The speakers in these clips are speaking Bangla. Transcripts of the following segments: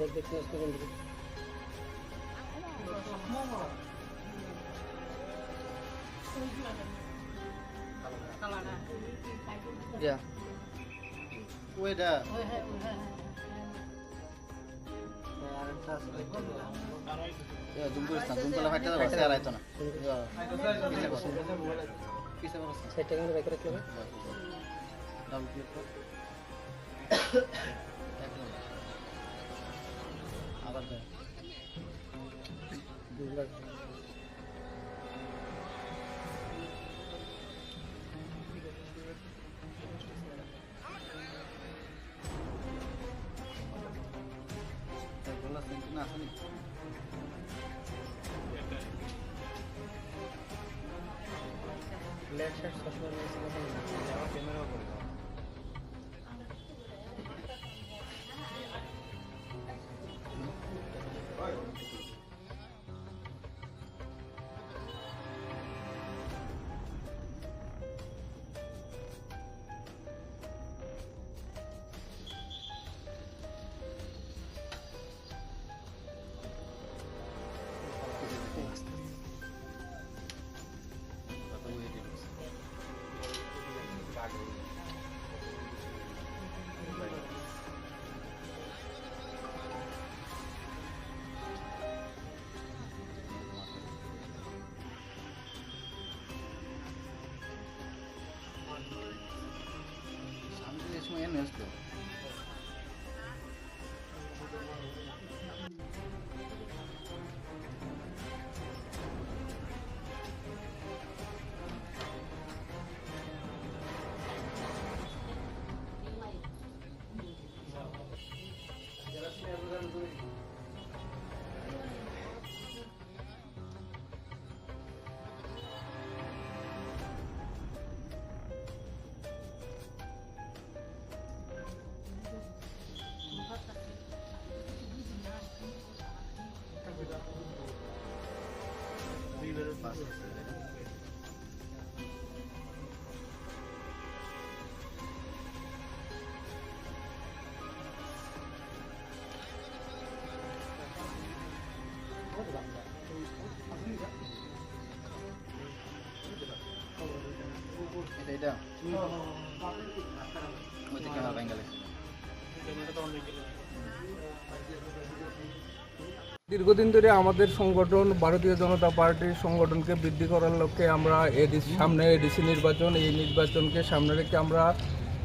Ya. Udah. Ya, jumpa lagi kita bahas arah itu na. Ya. Bisa bahas. Saya tengok baik baik lagi. Dalam video. Abar deh. Dua. Let's share social media. Esto. Itu. Mau cek apa yang দীর্ঘদিন ধরে আমাদের সংগঠন ভারতীয় জনতা পার্টির সংগঠনকে বৃদ্ধি করার লক্ষ্যে আমরা সামনে এডিসি নির্বাচন, এই নির্বাচনকে সামনে রেখে আমরা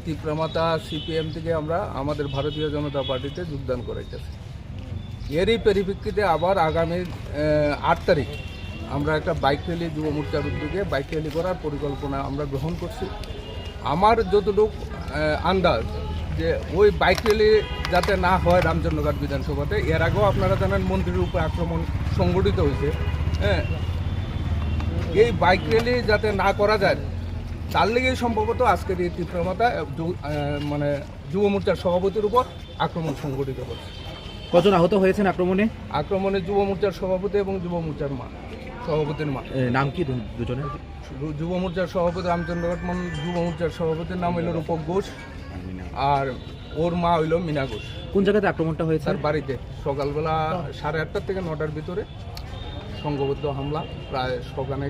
তীব্রমাতা সিপিএম থেকে আমরা আমাদের ভারতীয় জনতা পার্টিতে যোগদান করাইতেছি। এরই পরিপ্রেক্ষিতে আবার আগামী 8 তারিখ আমরা একটা বাইক র্যালি, যুব মোর্চার উদ্যোগে বাইক র্যালি করার পরিকল্পনা আমরা গ্রহণ করছি। আমার যতটুকু আন্দাজ যে ওই বাইক র্যালি যাতে না হয় রামচন্দ্রঘাট বিধানসভাতে, এর আগেও আপনারা জানেন মন্ত্রীর উপর আক্রমণ সংগঠিত হয়েছে। হ্যাঁ, এই বাইক র্যালি যাতে না করা যায় তার লেগেই সম্ভবত আজকের এই তীব্রমাতা মানে যুব মোর্চার সভাপতির উপর আক্রমণ সংগঠিত করছে। কজন আহত হয়েছেন আক্রমণে? যুব মোর্চার সভাপতি এবং যুব মোর্চার সভাপতির মা। নাম কি দুজনের? যুব মোর্চার সভাপতি রামচন্দ্রঘাট যুব মোর্চার সভাপতির নাম হইল রূপক ঘোষ, আর ওর মা হইল মিনা ঘোষ। কোন জায়গাতে আক্রমণটা হয়েছে? তার বাড়িতে সকালবেলা 8:30 থেকে 9টার ভিতরে সংঘবদ্ধ হামলা, প্রায় সকালে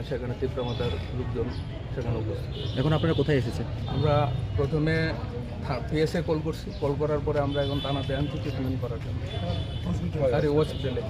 সেখানে তীব্রমাতার লোকজন সেখানে উপস্থিত। এখন আপনারা কোথায় এসেছেন? আমরা প্রথমে পিএসএ কল করছি, কল করার পরে আমরা এখন থানাতে আনছি ট্রিটমেন্ট করার জন্য, হসপিটালে।